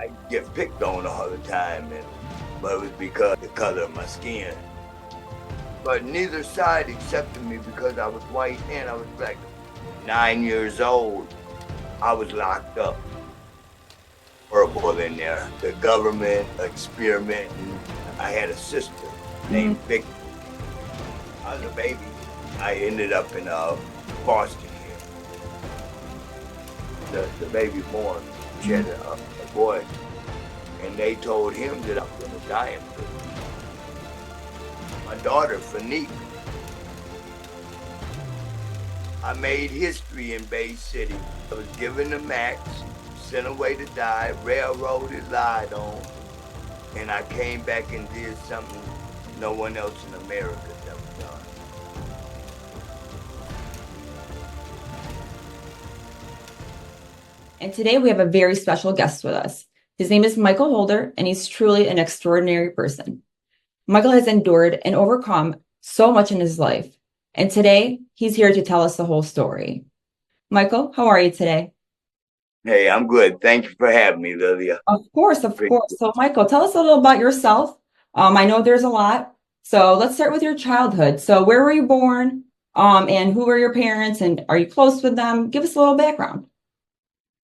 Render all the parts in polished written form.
I get picked on all the time, but it was because of the color of my skin. But neither side accepted me because I was white and I was black. 9 years old, I was locked up. Horrible in there. The government experimenting. I had a sister named Vic. I was a baby. I ended up in foster care. The baby born, she had a boy, and they told him that I was going to die in prison. My daughter, Fanique, I made history in Bay City. I was given the max, sent away to die, railroaded, lied on, and I came back and did something no one else in America's ever done. And today we have a very special guest with us. His name is Michael Holder, and he's truly an extraordinary person. Michael has endured and overcome so much in his life, and today he's here to tell us the whole story. Michael, how are you today? Hey, I'm good. Thank you for having me, Lilia. Of course. So, Michael, tell us a little about yourself. I know there's a lot, so let's start with your childhood. So, where were you born? And who were your parents? And are you close with them? Give us a little background.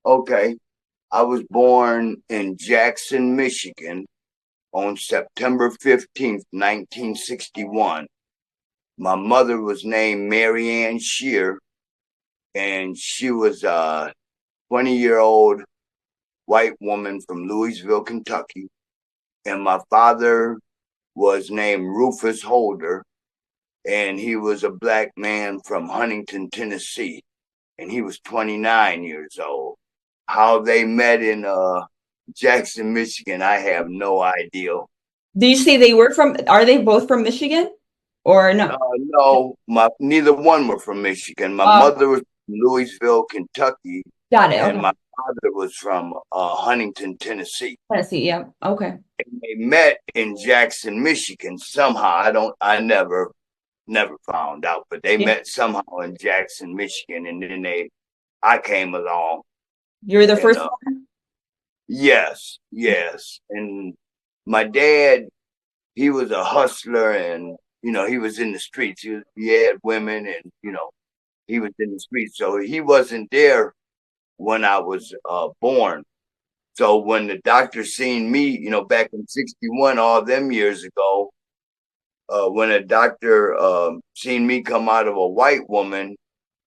Okay. I was born in Jackson, Michigan on September 15th, 1961. My mother was named Mary Ann Shear, and she was a 20-year-old white woman from Louisville, Kentucky. And my father was named Rufus Holder, and he was a black man from Huntington, Tennessee, and he was 29 years old. How they met in Jackson, Michigan, I have no idea. Do you say are they both from Michigan or no? No, neither one were from Michigan. My mother was from Louisville, Kentucky. Got it. And Okay. my father was from Huntington, Tennessee. Tennessee, yeah. Okay. And they met in Jackson, Michigan somehow. I never found out, but they met somehow in Jackson, Michigan, and then I came along. You were the first one? Yes. And my dad, he was a hustler, and he was in the streets. He had women, and he was in the streets. So he wasn't there when I was born. So when the doctor seen me, back in 61, all them years ago, when a doctor seen me come out of a white woman,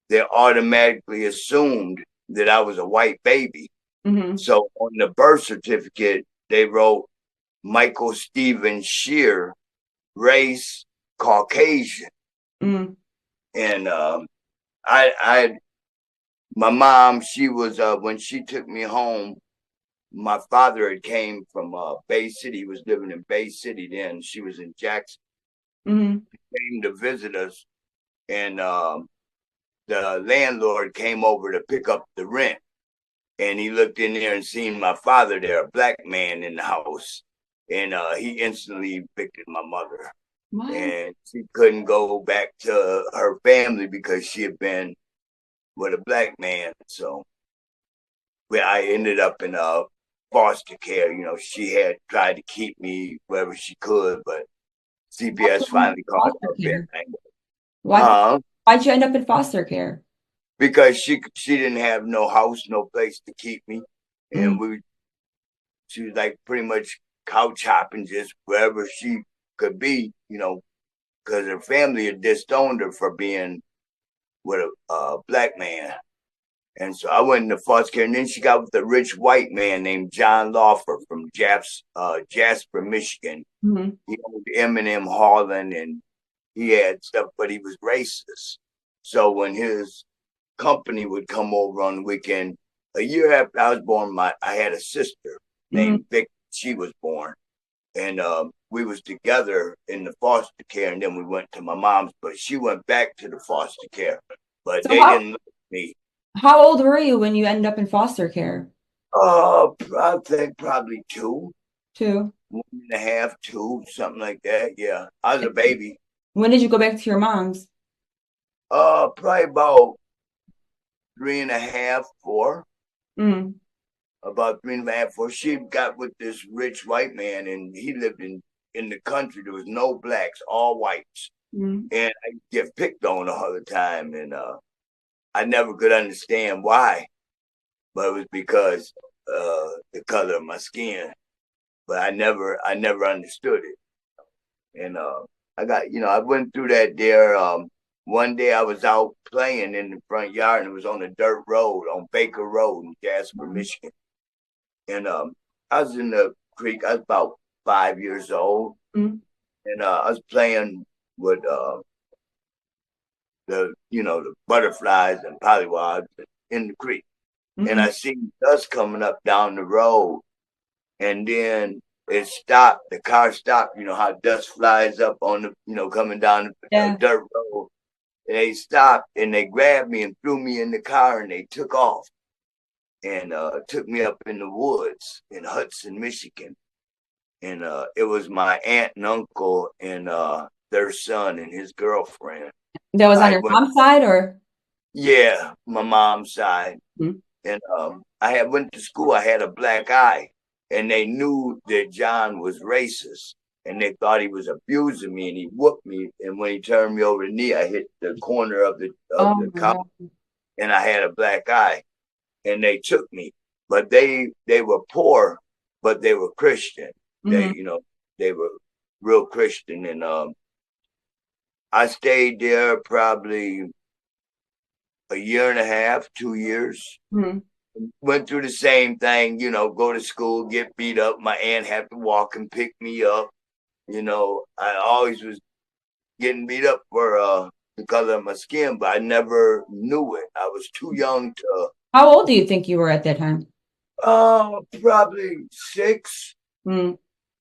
they automatically assumed that I was a white baby. Mm-hmm. So on the birth certificate, they wrote Michael Stephen Shear, race Caucasian. Mm-hmm. And my mom, she was when she took me home, my father had came from Bay City. He was living in Bay City then. She was in Jackson. Mm-hmm. He came to visit us, and the landlord came over to pick up the rent. And he looked in there and seen my father there, a black man in the house. And he instantly evicted my mother. What? And she couldn't go back to her family because she had been with a black man. So I ended up in foster care. She had tried to keep me wherever she could, but CPS finally called her. Why'd you end up in foster care? Because she didn't have no house, no place to keep me, and she was like pretty much couch hopping just wherever she could be, because her family had disowned her for being with a black man. And so I went into foster care, and then she got with a rich white man named John Lawfer from Jasper, Michigan. Mm-hmm. He owned Eminem, Harlan, and he had stuff, but he was racist. So when his company would come over on the weekend, a year after I was born, I had a sister named Vic. She was born, and we was together in the foster care, and then we went to my mom's, but she went back to the foster care, but they didn't look at me. How old were you when you ended up in foster care? I think probably 2. 2. 1.5, 2, something like that. Yeah, I was a baby. When did you go back to your mom's? Probably about 3.5, 4. Mm. about 3.5, 4. She got with this rich white man, and he lived in the country. There was no blacks, all whites. And I get picked on all the time, and I never could understand why, but it was because the color of my skin. But I never understood it. And I went through that there. One day I was out playing in the front yard, and it was on a dirt road on Baker Road in Jasper, Michigan. And I was in the creek. I was about 5 years old, and I was playing with the butterflies and pollywogs in the creek. And I seen dust coming up down the road, and then it stopped. The car stopped. You know how dust flies up on the coming down the dirt road. And they stopped, and they grabbed me and threw me in the car, and they took off and took me up in the woods in Hudson, Michigan. And it was my aunt and uncle and their son and his girlfriend. That was on your mom's side, or? Yeah, my mom's side. And I went to school. I had a black eye, and they knew that John was racist, and they thought he was abusing me, and he whooped me. And when he turned me over the knee, I hit the corner of the collar, and I had a black eye, and they took me. But they were poor, but they were Christian. They were real Christian, and I stayed there probably a year and a half, 2 years. Went through the same thing, go to school, get beat up. My aunt had to walk and pick me up. I always was getting beat up for the color of my skin, but I never knew it. I was too young to. How old do you think you were at that time? Probably 6.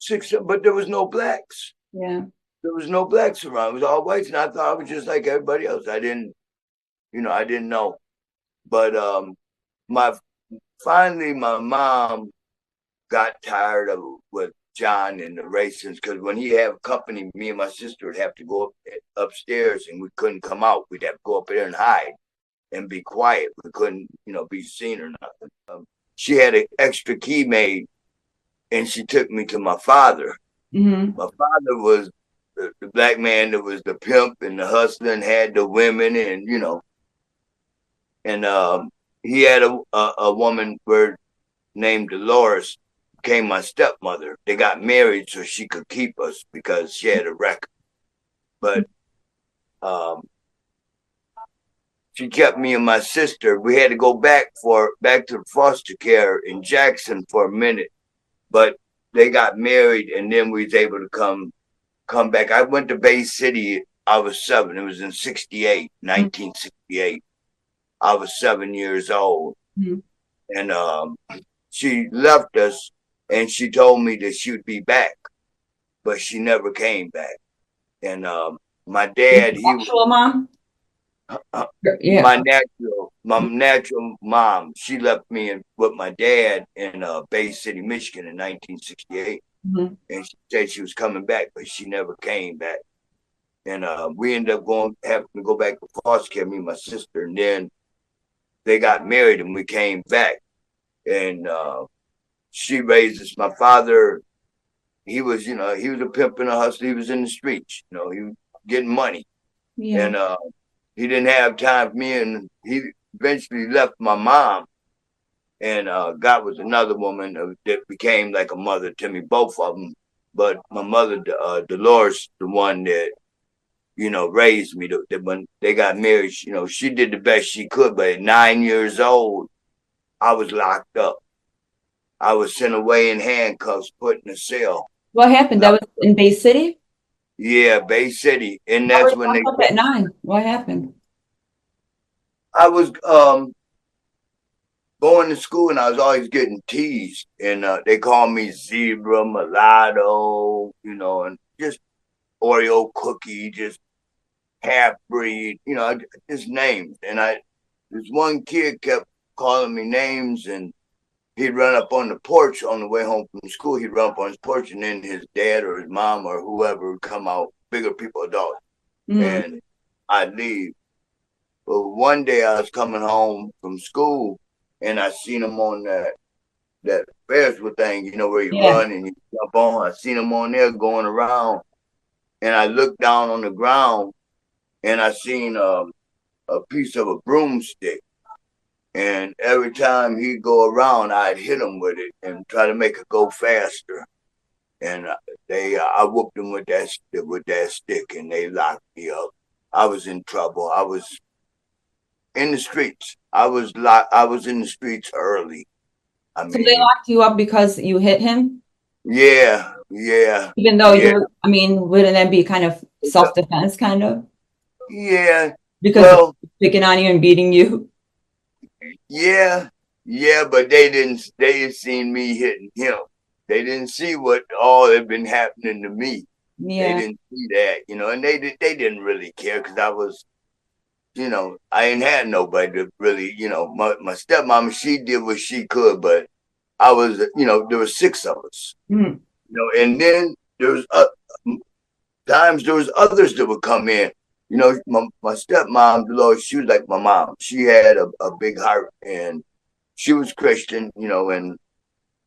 6, but there was no blacks. Yeah. There was no blacks around. It was all whites, and I thought I was just like everybody else. I didn't know. But finally my mom got tired of with John and the racings, because when he had company, me and my sister would have to go upstairs, and we couldn't come out. We'd have to go up there and hide and be quiet. We couldn't, be seen or nothing. She had an extra key made, and she took me to my father. My father was the black man that was the pimp and the hustler and had the women, and and he had a woman named Dolores, became my stepmother. They got married so she could keep us because she had a record. But she kept me and my sister. We had to go back to foster care in Jackson for a minute, but they got married, and then we was able to come back. I went to Bay City. I was 7. It was in 1968. I was 7 years old, and she left us, and she told me that she would be back, but she never came back. And my dad, he was mom. my natural mom. She left me with my dad in Bay City, Michigan, in 1968, and she said she was coming back, but she never came back. And we ended up having to go back to foster care, me and my sister, and then they got married, and we came back, and she raised us. My father, he was a pimp and a hustler. He was in the streets, he was getting money, and he didn't have time for me, and he eventually left my mom and got with another woman that became like a mother to me, both of them. But my mother, Dolores, the one that raised me. When they got married, she did the best she could. But at 9 years old, I was locked up. I was sent away in handcuffs, put in a cell. What happened? That was in Bay City? Yeah, Bay City. And that's when they... Up at 9. What happened? I was going to school, and I was always getting teased. And they called me Zebra, Mulatto, and just Oreo cookie, just half-breed, just names. And this one kid kept calling me names, and he'd run up on the porch on the way home from school. He'd run up on his porch, and then his dad or his mom or whoever would come out, bigger people, adults, and I'd leave. But one day I was coming home from school, and I seen him on that Ferris wheel thing, where you Yeah. run and you jump on. I seen him on there going around, and I looked down on the ground, and I seen a piece of a broomstick. And every time he'd go around, I'd hit him with it and try to make it go faster. And I whooped them with that stick, and they locked me up. I was in trouble. I was in the streets. I was in the streets early. I So they mean, locked you up because you hit him? yeah, Even though yeah, wouldn't that be kind of self-defense, kind of? yeah. Because Well, picking on you and beating you? yeah, yeah. But they didn't see me hitting him. They didn't see what all had been happening to me. They Yeah. didn't see that, and they didn't really care because I was, I ain't had nobody to really, my stepmama, she did what she could, but I was, there was 6 of us, Mm. and then there was times there was others that would come in. My stepmom, Lord, she was like my mom. She had a big heart, and she was Christian, and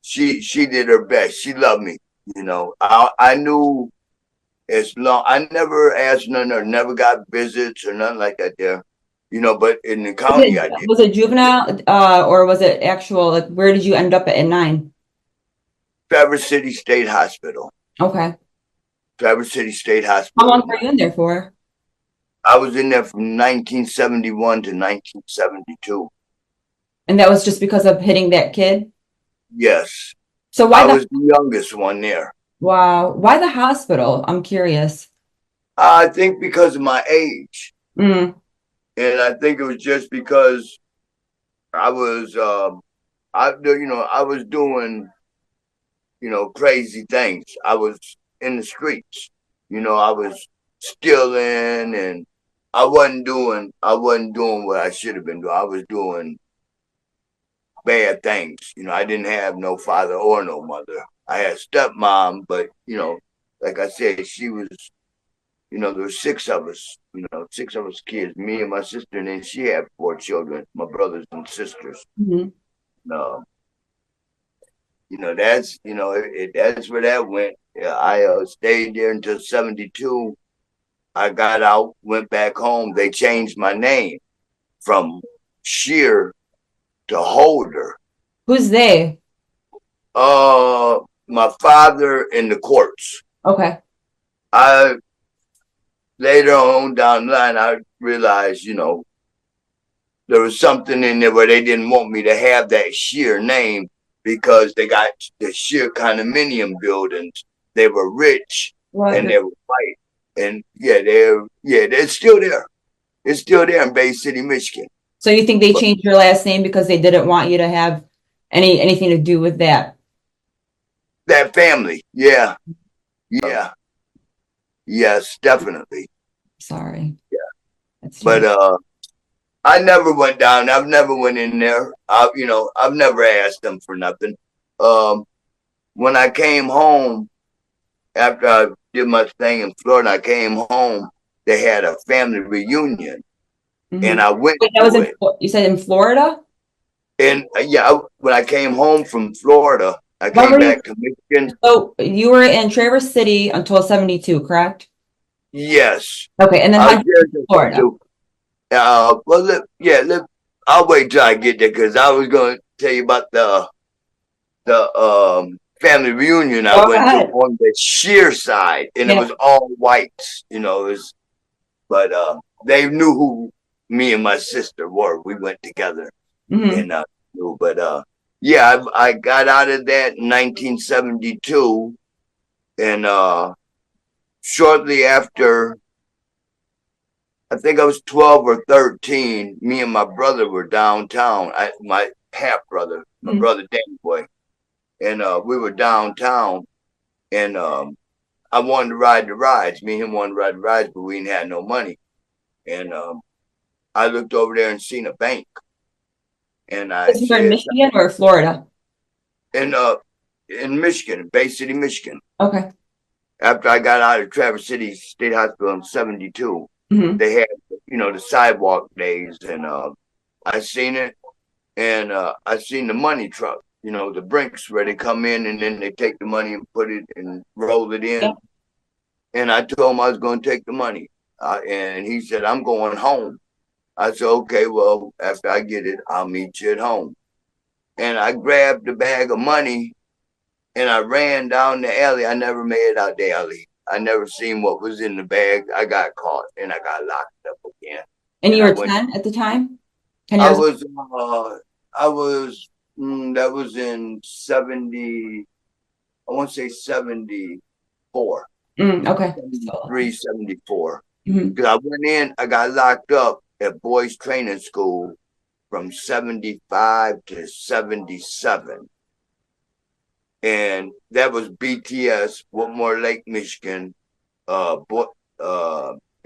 she did her best. She loved me, I knew as long I never asked none or never got visits or nothing like that there, but in the county I did. Was it juvenile, or was it actual, like, where did you end up at 9? Traverse City State Hospital. Okay. Traverse City State How Hospital. long were you in there for? I was in there from 1971 to 1972. And that was just because of hitting that kid? Yes. So I was the youngest one there. wow, why the hospital? I'm curious. I think because of my age. Mm. And I think it was just because I was, I was doing, crazy things. I was in the streets. I was stealing, and I wasn't doing what I should have been doing. I was doing bad things. I didn't have no father or no mother. I had stepmom, but like I said, she was, there were 6 of us, 6 of us kids, me and my sister, and then she had 4 children, my brothers and sisters. Mm-hmm. That's that's where that went. Yeah, I stayed there until 72. I got out, went back home. They changed my name from Shear to Holder. Who's they? My father in the courts. Okay. I later on down the line, I realized, there was something in there where they didn't want me to have that Shear name because they got the Shear condominium buildings. They were rich and they were white, and they're still there. It's still there in Bay City, Michigan. So you think they changed your last name because they didn't want you to have anything to do with that? That family, yeah. Yes, definitely. Sorry. Yeah. That's but I never went down. I've never went in there. I've never asked them for nothing. When I came home after I did my thing in Florida, I came home. They had a family reunion, and I went. Wait, that was in, you said in Florida? And when I came home from Florida, I came back to Michigan. So you were in Traverse City until 72, correct? Yes. Okay, and then how did you get to Florida? I'll wait till I get there because I was going to tell you about the family reunion I went to on the Shear side, and it was all whites, but they knew who me and my sister were. We went together, and I got out of that in 1972, and shortly after, I think I was 12 or 13. Me and my brother were downtown. My half brother, my brother Danny Boy, and we were downtown. And I wanted to ride the rides. Me and him wanted to ride the rides, but we didn't have no money. And I looked over there and seen a bank. And I said, in Michigan or Florida? In Michigan, Bay City, Michigan. Okay. After I got out of Traverse City State Hospital in 72. They had, the sidewalk days, and I seen it, and I seen the money truck, the Brinks where they come in and then they take the money and put it and roll it in. Yeah. And I told him I was going to take the money. And he said, I'm going home. I said, okay, well, after I get it, I'll meet you at home. And I grabbed the bag of money and I ran down the alley. I never made it out the alley. I never seen what was in the bag. I got caught and I got locked up again. And you were 10 at the time? 10 I years old? that was in 70, I want to say 74. Okay. 73, 74. Mhm. Because I went in, I got locked up at boys training school from 75 to 77. And that was BTS, Whitmore Lake, Michigan. It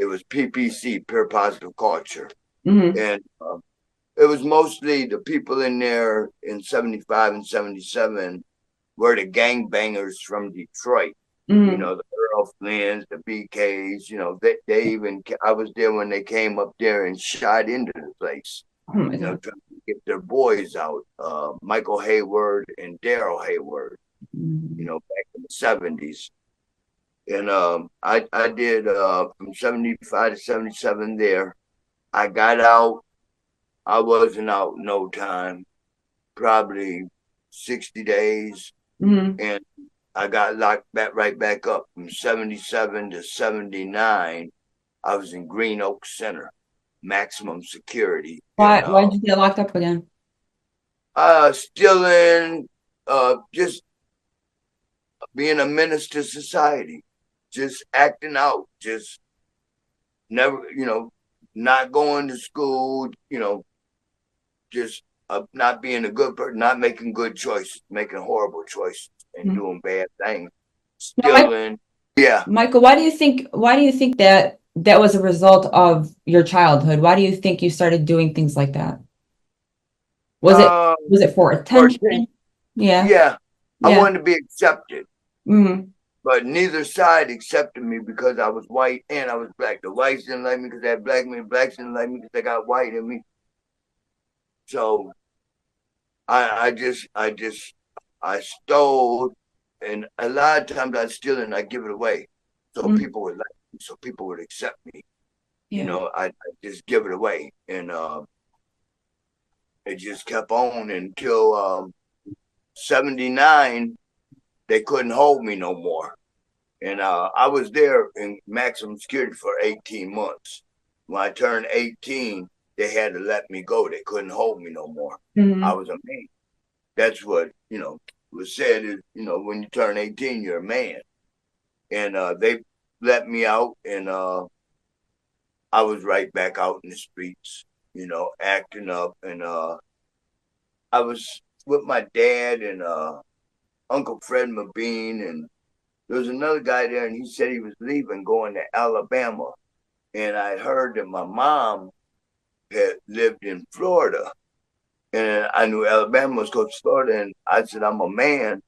was PPC, Pure Positive Culture. And it was mostly the people in there in 75 and 77 were the gangbangers from Detroit. The Earl Flynn's, the BKs, they even, I was there when they came up there and shot into the place, trying to get their boys out, Michael Hayward and Daryl Hayward, back in the 70s. And I did from 75 to 77 there. I got out. I wasn't out no time, probably 60 days. And I got locked right back up from 77 to 79. I was in Green Oak Center, maximum security. Why did you get locked up again? Stealing, just being a menace to society, just acting out, just never, not going to school, just not being a good person, not making good choices, making horrible choices and doing bad things. Stealing. Yeah. Michael, why do you think that was a result of your childhood? Why do you think you started doing things like that? Was it for attention? Yeah. I wanted to be accepted. Mm-hmm. But neither side accepted me because I was white and I was black. The whites didn't like me because they had black men. Blacks didn't like me because they got white in me. So I stole, and a lot of times I'd steal and I'd give it away. So people would like me, so people would accept me. I just give it away. And it just kept on until 79. They couldn't hold me no more. And I was there in maximum security for 18 months. When I turned 18, they had to let me go. They couldn't hold me no more. I was a man. That's what, was said is, when you turn 18, you're a man. And they let me out, and I was right back out in the streets, acting up. And I was with my dad and Uncle Fred Mabine, and there was another guy there, and he said he was leaving, going to Alabama. And I heard that my mom had lived in Florida. And I knew Alabama was close to Florida. And I said, I'm a man.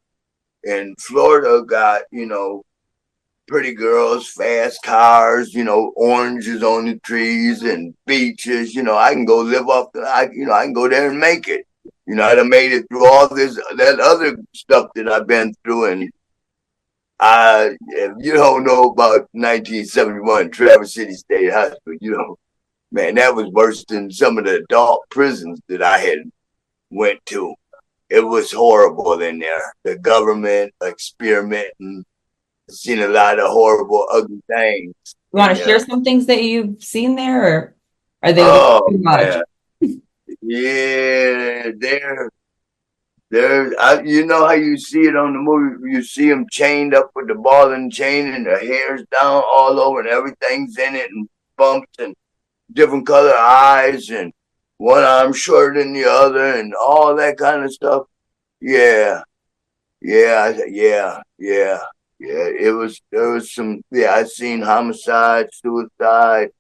And Florida got, pretty girls, fast cars, oranges on the trees and beaches. I can go live off, I can go there and make it. I done made it through all that other stuff that I've been through. And if you don't know about 1971 Traverse City State Hospital, man, that was worse than some of the adult prisons that I had went to. It was horrible in there. The government experimenting, seen a lot of horrible, ugly things. You want to share some things that you've seen there, or are they too much? Yeah, you know how you see it on the movie, you see them chained up with the ball and chain and their hair's down all over and everything's in it and bumps and different color eyes and one arm shorter than the other and all that kind of stuff. Yeah. There was some, I seen homicide, suicide,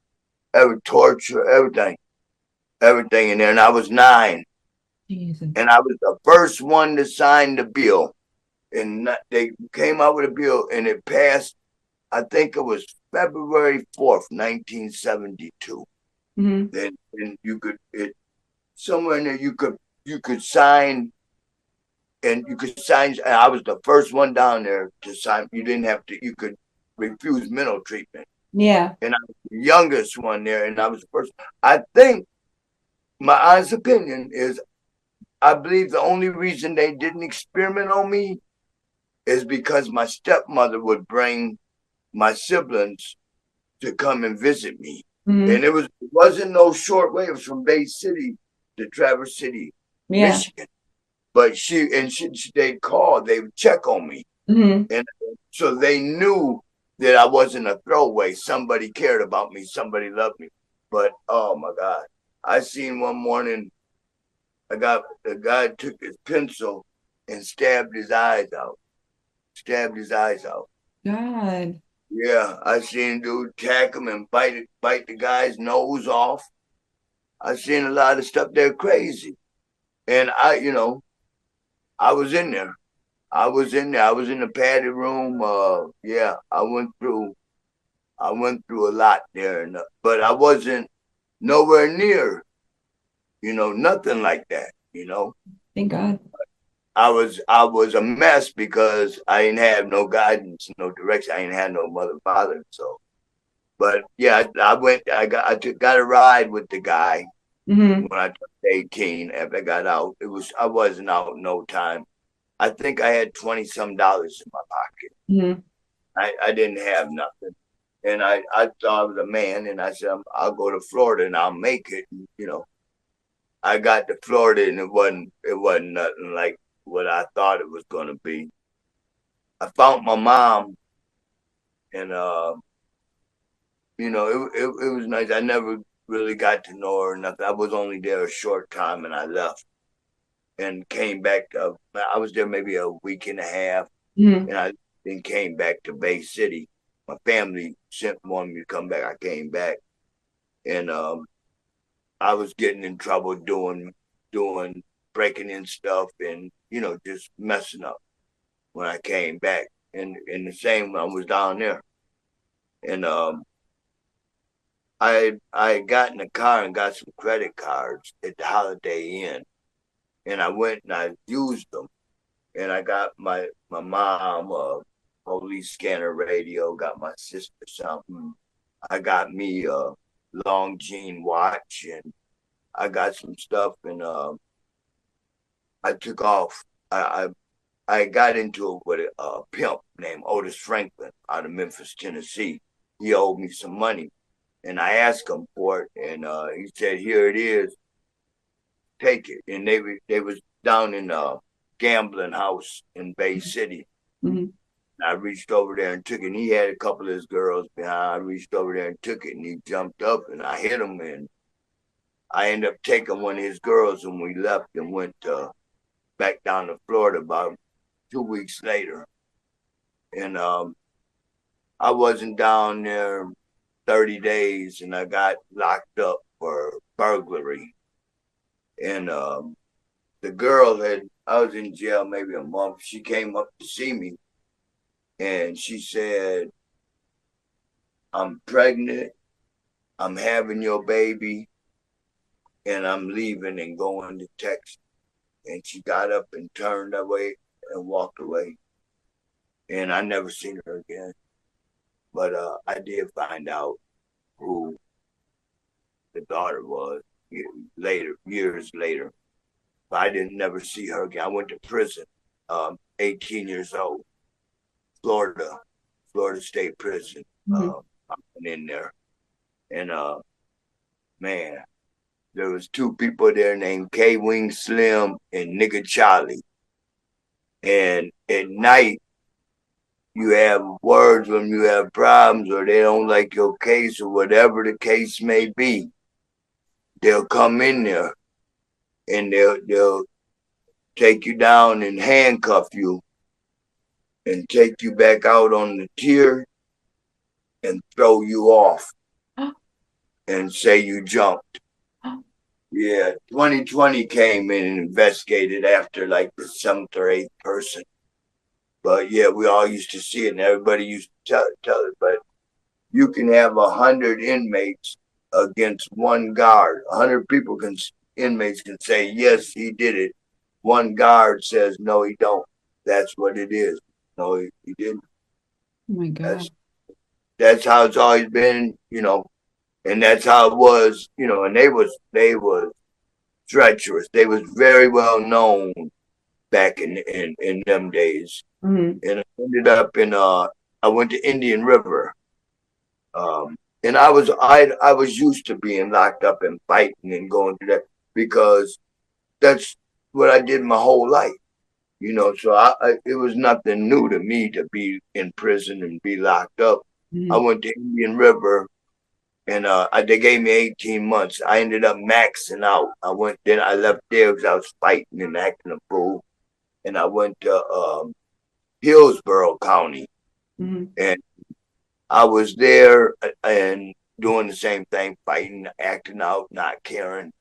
torture, everything in there. And I was 9. Jesus. And I was the first one to sign the bill. And they came out with a bill and it passed, I think it was February 4th, 1972. Then you could, somewhere in there, you could sign and you could sign. I was the first one down there to sign. You didn't have to. You could refuse mental treatment. Yeah. And I was the youngest one there, and I was the first. I think my honest opinion is, I believe the only reason they didn't experiment on me is because my stepmother would bring my siblings to come and visit me. And it wasn't no short way. It was from Bay City to Traverse City, Michigan. But they'd call, they would check on me. And so they knew that I wasn't a throwaway. Somebody cared about me. Somebody loved me. But oh my God, I seen one morning, a guy took his pencil and stabbed his eyes out. God. Yeah, I seen dude attack him and bite the guy's nose off. I seen a lot of stuff. They're crazy. And I was in there. I was in the padded room. Yeah, I went through a lot there, but I wasn't nowhere near, nothing like that, Thank God. I was a mess because I didn't have no guidance, no direction. I didn't have no mother, father. So, but yeah, I got a ride with the guy when I turned 18. After I got out, I wasn't out no time. I think I had $20-some in my pocket. I didn't have nothing. And I thought I was a man, and I said, I'll go to Florida and I'll make it. I got to Florida, and it wasn't nothing like what I thought it was going to be. I found my mom, and it was nice. I never really got to know her or nothing. I was only there a short time, and I left and came back. I was there maybe a week and a half, and I then came back to Bay City. My family wanted me to come back. I came back, and I was getting in trouble doing breaking in stuff and just messing up when I came back. And the same when I was down there. And I got in the car and got some credit cards at the Holiday Inn, and I went and I used them. And I got my mom a police scanner radio, got my sister something. I got me a Longines watch, and I got some stuff, and I took off. I got into it with a pimp named Otis Franklin out of Memphis, Tennessee. He owed me some money, and I asked him for it, and he said, "Here it is, take it." And they was down in a gambling house in Bay City. I reached over there and took it, and he had a couple of his girls behind. I reached over there and took it, and he jumped up, and I hit him, and I ended up taking one of his girls, and we left and went back down to Florida about 2 weeks later. And I wasn't down there 30 days, and I got locked up for burglary. And the girl I was in jail maybe a month. She came up to see me, and she said, "I'm pregnant. I'm having your baby, and I'm leaving and going to Texas." And she got up and turned away and walked away. And I never seen her again. But I did find out who the daughter was years later. But I didn't never see her again. I went to prison, 18 years old, Florida State Prison. I went in there. And man, there was two people there named K-Wing Slim and Nigga Charlie. And at night, you have words when you have problems, or they don't like your case, or whatever the case may be. They'll come in there and they'll take you down and handcuff you and take you back out on the tier and throw you off and say you jumped. Yeah, 2020 came in and investigated after like the 7th or 8th person. But yeah, we all used to see it, and everybody used to tell it. But you can have 100 inmates against one guard. 100 inmates can say, yes, he did it. one guard says, no, he don't. That's what it is. No, he didn't. Oh my God. That's how it's always been, and that's how it was, and they was treacherous. They was very well known back in them days. Mm-hmm. And I ended up I went to Indian River. And I was used to being locked up and fighting and going through that because that's what I did my whole life. So it was nothing new to me to be in prison and be locked up. I Mm-hmm. went to Indian River and they gave me 18 months. I ended up maxing out. Then I left there because I was fighting and acting a fool. And I went to Hillsborough County, Mm-hmm. and I was there and doing the same thing, fighting, acting out, not caring.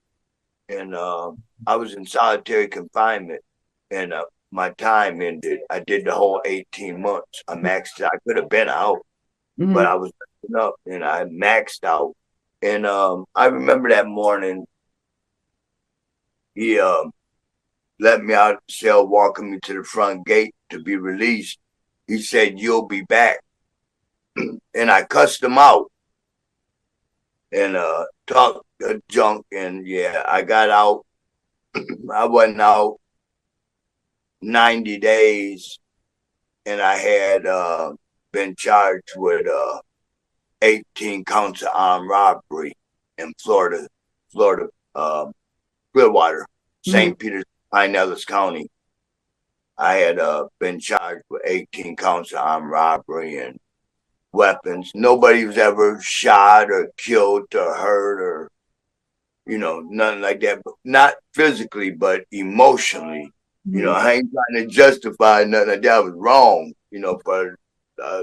And I was in solitary confinement, and my time ended. I did the whole 18 months. I maxed out. I could have been out, but Mm-hmm. I was up, and I maxed out. And I remember that morning, he let me out of the cell, walking me to the front gate to be released. He said, "You'll be back." And I cussed him out and talked junk. And yeah, I got out. I wasn't out 90 days, and I had been charged with 18 counts of armed robbery in Florida, Clearwater, Mm-hmm. St. Peter's, Pinellas County. I had been charged with 18 counts of armed robbery and weapons. Nobody was ever shot or killed or hurt or, nothing like that. But not physically, but emotionally. Mm-hmm. I ain't trying to justify nothing like that. I was wrong, for uh,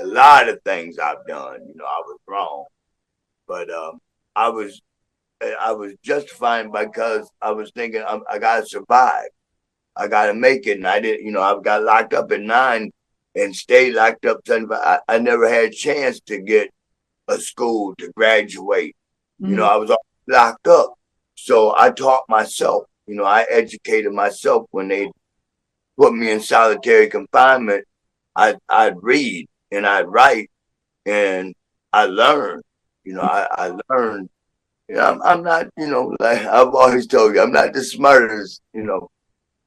a lot of things I've done. I was wrong. But I was I was justifying because I was thinking I gotta survive. I gotta make it, and I didn't. I got locked up at 9 and stayed locked up. I never had a chance to get a school to graduate. Mm-hmm. I was locked up, so I taught myself. I educated myself when they put me in solitary confinement. I'd read and I'd write and I learned. I learned. I'm not, like I've always told you, I'm not the smartest.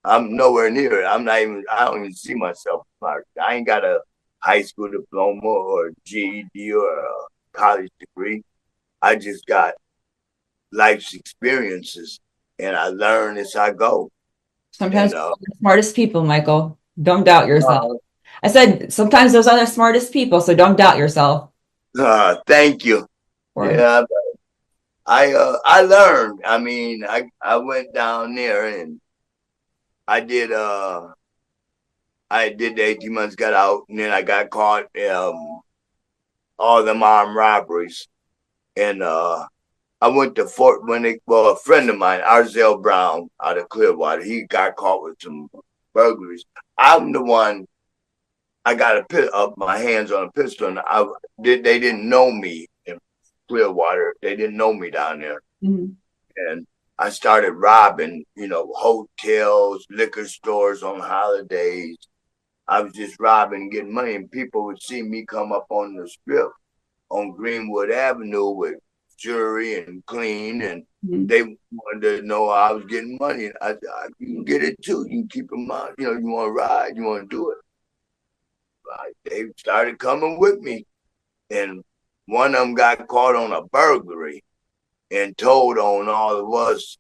I'm nowhere near it. I don't even see myself smart. I ain't got a high school diploma or GED or a college degree. I just got life's experiences and I learn as I go. Sometimes And those are the smartest people, Michael. Don't doubt yourself. uh, I said sometimes those are the smartest people, so don't doubt yourself. thank you. Or Yeah, I learned. I mean, I went down there and I did I did the 18 months, got out, and then I got caught all them armed robberies. And I went to Fort when a friend of mine, Arzell Brown out of Clearwater, he got caught with some burglaries. I'm the one I got up my hands on a pistol, and they didn't know me in Clearwater. They didn't know me down there. Mhm. And I started robbing, hotels, liquor stores on holidays. I was just robbing, getting money, and people would see me come up on the strip on Greenwood Avenue with jewelry and clean, and Mhm. they wanted to know I was getting money. And you can get it too. You can keep in mind, you want to ride, you want to do it. They started coming with me, and one of them got caught on a burglary and told on all of us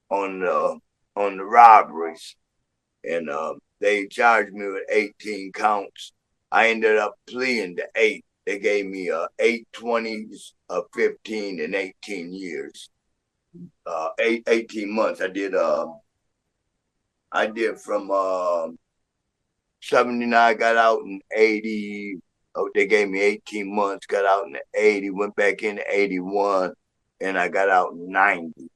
on the robberies, and they charged me with 18 counts. I ended up pleading to 8. They gave me 8 20s, 15, and 18 years. 18 months. I did from 79, got out in 80. Oh, they gave me 18 months, got out in 80, went back in 81, and I got out in 90. Mhm.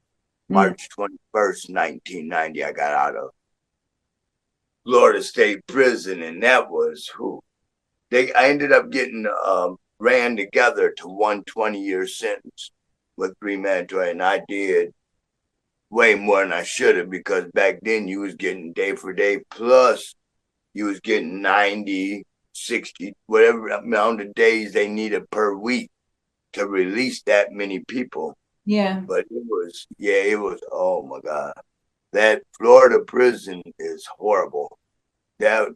March 21st, 1990, I got out of Florida State Prison, and that was who I ended up getting ran together to one 20-year sentence with 3 mandatory, and I did way more than I should have, because back then you was getting day for day, plus you was getting 90, 60, whatever amount of days they needed per week to release that many people. Yeah. But it was, oh my God. That Florida prison is horrible. That,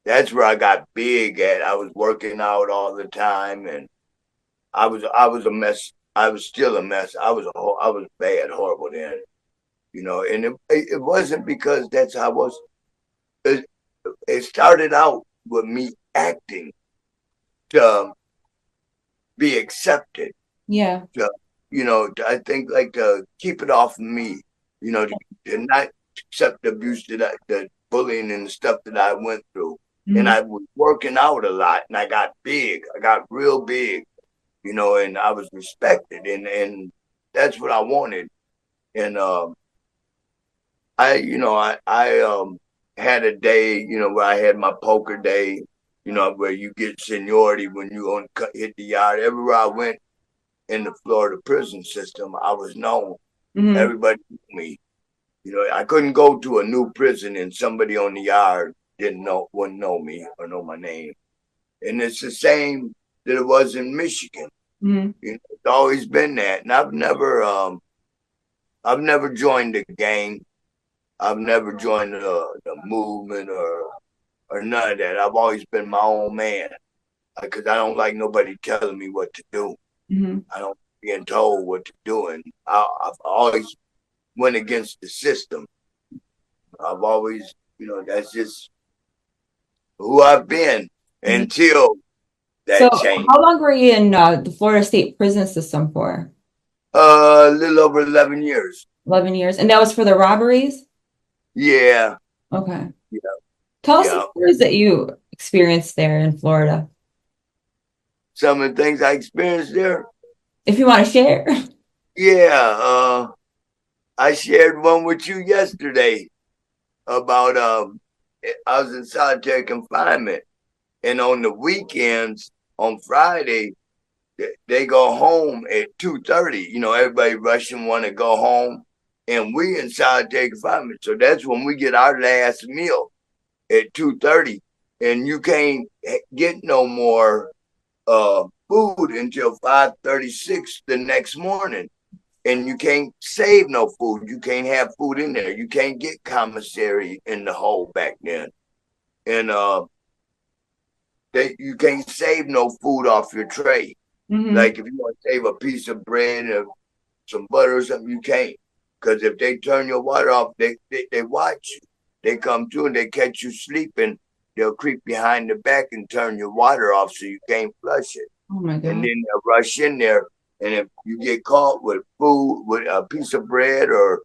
that's where I got big at. I was working out all the time, and I was a mess. I was still a mess. I was bad, horrible then, and it wasn't because that's how I was. It started out with me acting to be accepted. Yeah. To, I think, like, to keep it off of me, to not accept the abuse the bullying and the stuff that I went through. Mm-hmm. And I was working out a lot, and I got big. I got real big, and I was respected, and that's what I wanted. And I had a day, where I had my poker day, where you get seniority when you hit the yard. Everywhere I went in the Florida prison system, I was known. Mm-hmm. Everybody knew me. I couldn't go to a new prison and somebody on the yard wouldn't know me or know my name. And it's the same that it was in Michigan. Mm-hmm. It's always been that. And I've never joined a gang. I've never joined the movement or none of that. I've always been my own man, because I don't like nobody telling me what to do. Mm-hmm. I don't being told what to do, and I've always went against the system. I've always, that's just who I've been until that changed. How long were you in the Florida State prison system for? A little over 11 years. 11 years, and that was for the robberies? Yeah. Okay. Yeah. Tell us the stories that you experienced there in Florida. Some of the things I experienced there. If you want to share. Yeah. I shared one with you yesterday about I was in solitary confinement, and on the weekends, on Friday, they go home at 2:30. Everybody rushing, want to go home. And we in solitary confinement. So that's when we get our last meal at 2:30. And you can't get no more food until 5:36 the next morning. And you can't save no food. You can't have food in there. You can't get commissary in the hole back then. And you can't save no food off your tray. Mm-hmm. Like, if you want to save a piece of bread or some butter or something, you can't. Because if they turn your water off, they watch you. They come through and they catch you sleeping. They'll creep behind the back and turn your water off so you can't flush it. Oh my God. And then they'll rush in there. And if you get caught with food, with a piece of bread or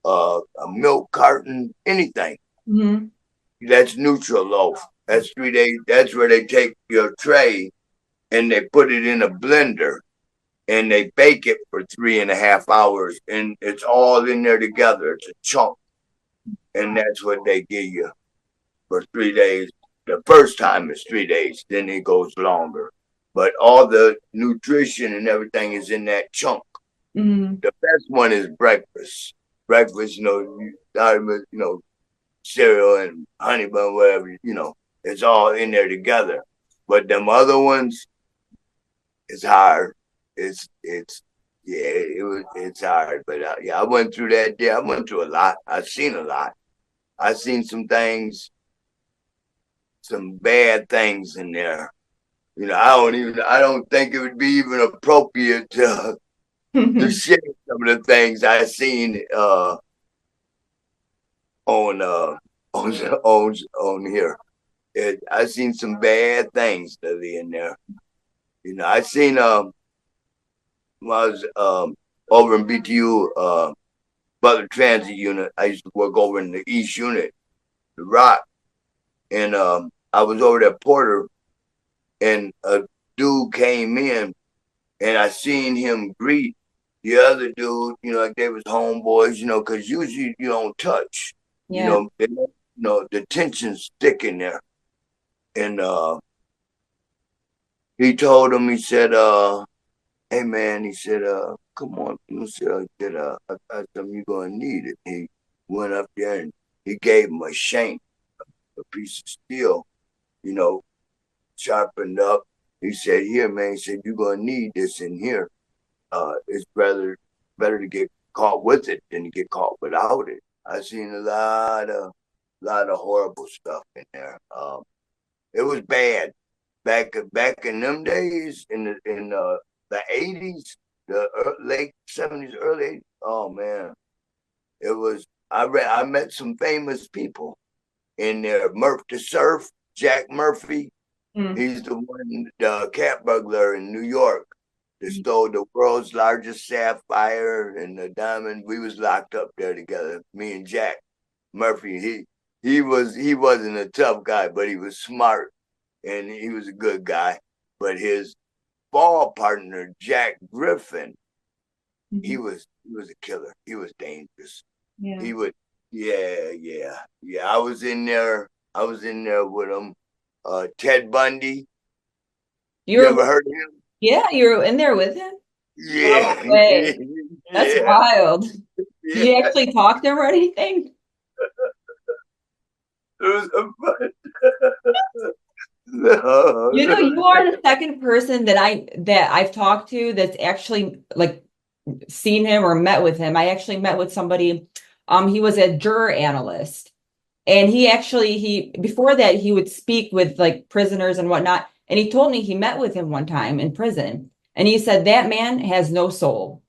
a milk carton, anything, mm-hmm. that's neutral loaf. That's 3 days. That's where they take your tray and they put it in a blender. And they bake it for 3.5 hours, and it's all in there together. It's a chunk, and that's what they give you for 3 days. The first time is 3 days, then it goes longer. But all the nutrition and everything is in that chunk. Mm-hmm. The best one is breakfast. Breakfast, cereal and honey bun, whatever, it's all in there together. But them other ones, it's hard. It's hard, but I went through that day. I went through a lot. I've seen a lot. I've seen some things, some bad things in there. I don't think it would be even appropriate to share some of the things I've seen on here. I've seen some bad things that are in there. I seen when I was over in BTU, Butler Transit Unit. I used to work over in the East Unit, the Rock, and I was over there Porter, and a dude came in, and I seen him greet the other dude, like they was homeboys, because usually you don't touch, yeah. The tension's thick in there, and he told him, he said, hey man, he said, come on, you said that I got something you're gonna need it. He went up there and he gave him a shank, a piece of steel, you know, sharpened up. He said, "Here, man," he said, "you're gonna need this in here. It's better to get caught with it than to get caught without it." I seen a lot of horrible stuff in there. It was bad back in them days in the 80s, the late 70s, early 80s. Oh man, it was. I met some famous people in there. Murph the Surf, Jack Murphy. Mm. He's the one, the cat burglar in New York that stole the world's largest sapphire and the diamond. We was locked up there together, me and Jack Murphy. He wasn't a tough guy, but he was smart and he was a good guy. But his ball partner, Jack Griffin, he was a killer. He was dangerous. Yeah. He would, yeah. I was in there with him. Ted Bundy. You ever heard of him? Yeah, you were in there with him? Yeah. No way. That's wild. Yeah. Did you actually talk to him or anything? It was no. You know, you are the second person that I've talked to that's actually like seen him or met with him. I actually met with somebody. He was a juror analyst, and he before that he would speak with like prisoners and whatnot. And he told me he met with him one time in prison, and he said that man has no soul.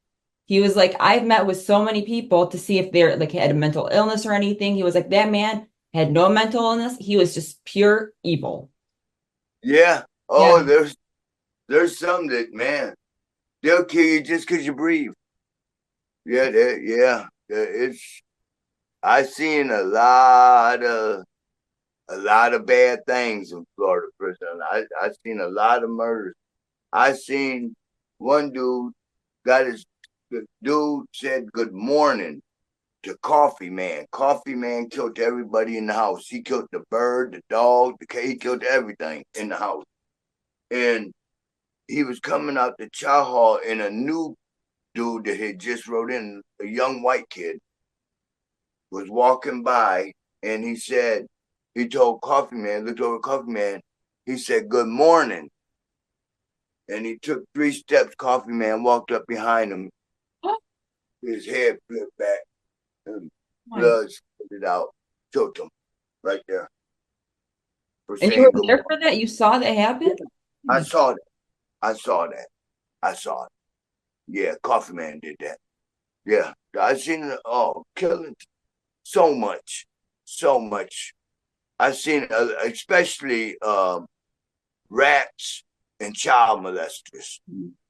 He was like, I've met with so many people to see if they're like had a mental illness or anything. He was like, that man had no mental illness. He was just pure evil. Yeah. Oh, Yeah. there's some that, man, they'll kill you just because you breathe. Yeah. It's I seen a lot of bad things in Florida prison. I seen a lot of murders. I seen one dude the dude said good morning to Coffee Man. Coffee Man killed everybody in the house. He killed the bird, the dog, he killed everything in the house. And he was coming out the chow hall, and a new dude that had just rode in, a young white kid, was walking by, and he told Coffee Man, looked over Coffee Man, he said, "Good morning." And he took 3 steps. Coffee Man walked up behind him. His head flipped back, and blood spurted out. Choked him right there. And you were there for that? You saw that happen? I saw that. Yeah, Coffee Man did that. Yeah, I seen it. Oh, killing so much. I seen especially rats and child molesters.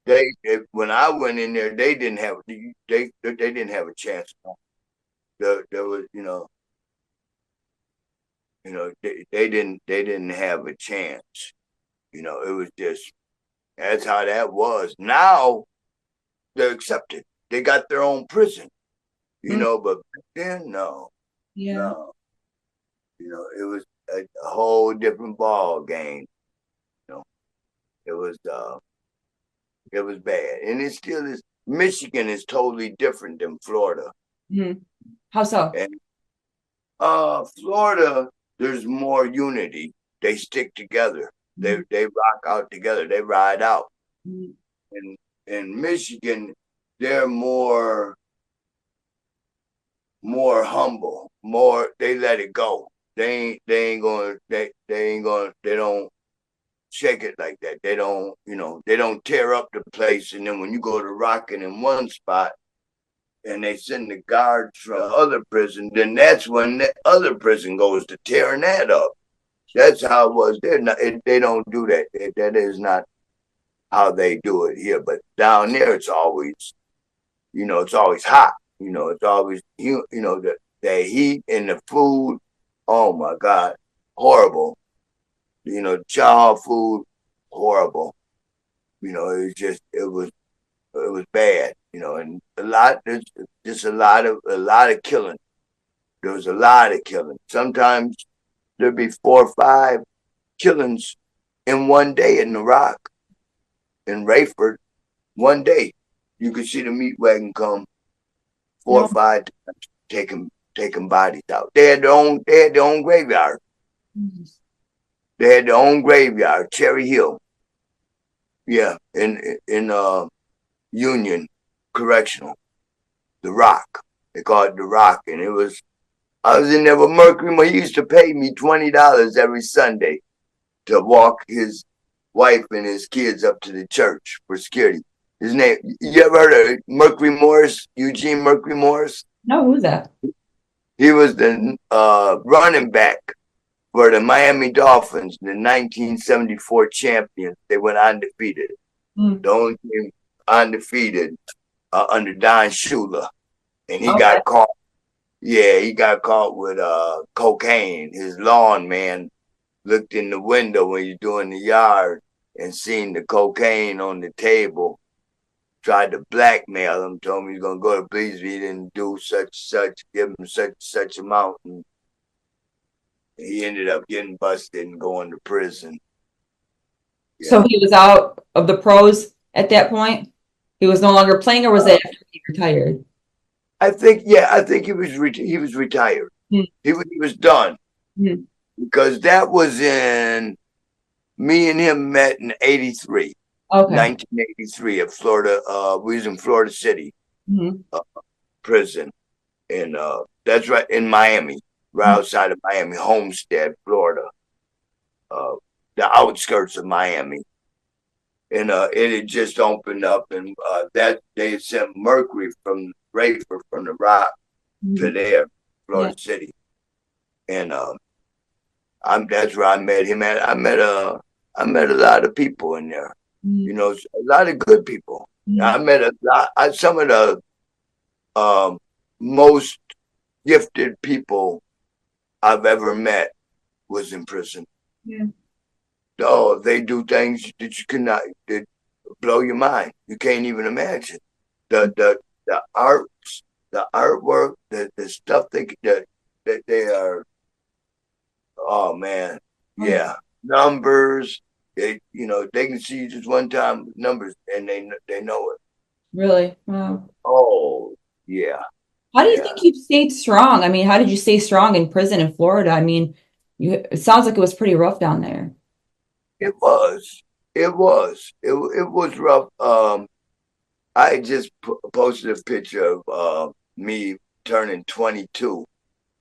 They when I went in there, they didn't have a chance. There was they didn't have a chance. It was just that's how that was. Now they're accepted. They got their own prison. But back then, no. Yeah. No. It was a whole different ball game. It was bad, and it still is. Michigan is totally different than Florida. Mm-hmm. How so? And Florida, there's more unity. They stick together. Mm-hmm. They rock out together. They ride out. Mm-hmm. And in Michigan, they're more humble. They let it go. They don't shake it like that. They don't tear up the place. And then when you go to rocking in one spot and they send the guards from the other prison, then that's when the other prison goes to tearing that up. That's how it was. They don't do that. That is not how they do it here. But down there, it's always hot. It's always, the heat and the food. Oh my God, horrible. Child food, horrible. It was bad. And there's just a lot of killing. There was a lot of killing. Sometimes there'd be 4 or 5 killings in one day in the Rock, in Rayford, one day. You could see the meat wagon come 4 or 5 times, taking bodies out. They had their own graveyard. They had their own graveyard, Cherry Hill. Yeah, in Union Correctional, the Rock. They called it the Rock, and I was in there with Mercury. He used to pay me $20 every Sunday to walk his wife and his kids up to the church for security. His name, you ever heard of Mercury Morris, Eugene Mercury Morris? No, who's that? He was the running back for the Miami Dolphins, the 1974 champions. They went undefeated. The only team undefeated under Don Shula. And he got caught. Yeah, he got caught with cocaine. His lawn man looked in the window when he's doing the yard and seen the cocaine on the table. Tried to blackmail him, told him he's gonna go to police if he didn't do such, give him such amount. And he ended up getting busted and going to prison. Yeah. So he was out of the pros at that point? He was no longer playing, or was it after he retired? I think he was retired. He was done. Because that was me and him met in 83. 1983 at Florida. We was in Florida City prison. And that's right in Miami, right outside of Miami, Homestead, Florida. The outskirts of Miami. And it had just opened up, and that they had sent Mercury from Rayford, from the Rock to there, Florida City. And that's where I met him at. I met a lot of people in there. You know, a lot of good people. I met some of the most gifted people I've ever met was in prison. Oh, they do things that you cannot, that blow your mind. You can't even imagine. The arts, the artwork, the stuff that they are. Oh man, yeah, numbers. They can see just one time numbers and they know it. Really? Wow. Oh yeah. How do you think you stayed strong? I mean, how did you stay strong in prison in Florida? I mean, it sounds like it was pretty rough down there. It was rough. I just posted a picture of me turning 22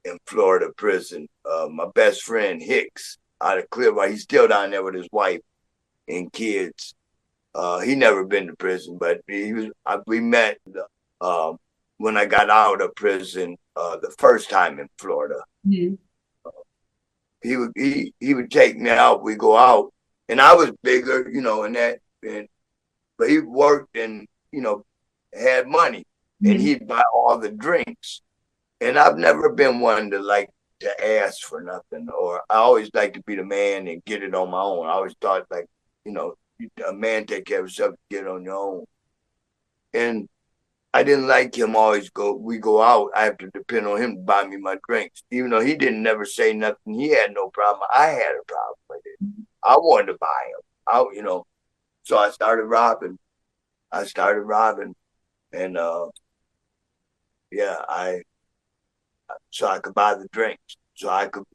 in Florida prison. My best friend Hicks out of Clearwater, he's still down there with his wife and kids. He never been to prison, but we met when I got out of prison the first time in Florida. He would take me out. We go out. And I was bigger, but he worked and, had money, and he'd buy all the drinks. And I've never been one to ask for nothing, or I always like to be the man and get it on my own. I always thought a man take care of himself, get it on your own. And I didn't like him we go out, I have to depend on him to buy me my drinks. Even though he didn't never say nothing, he had no problem. I had a problem with it. I wanted to buy him. So I started robbing. And so I could buy the drinks. So I could,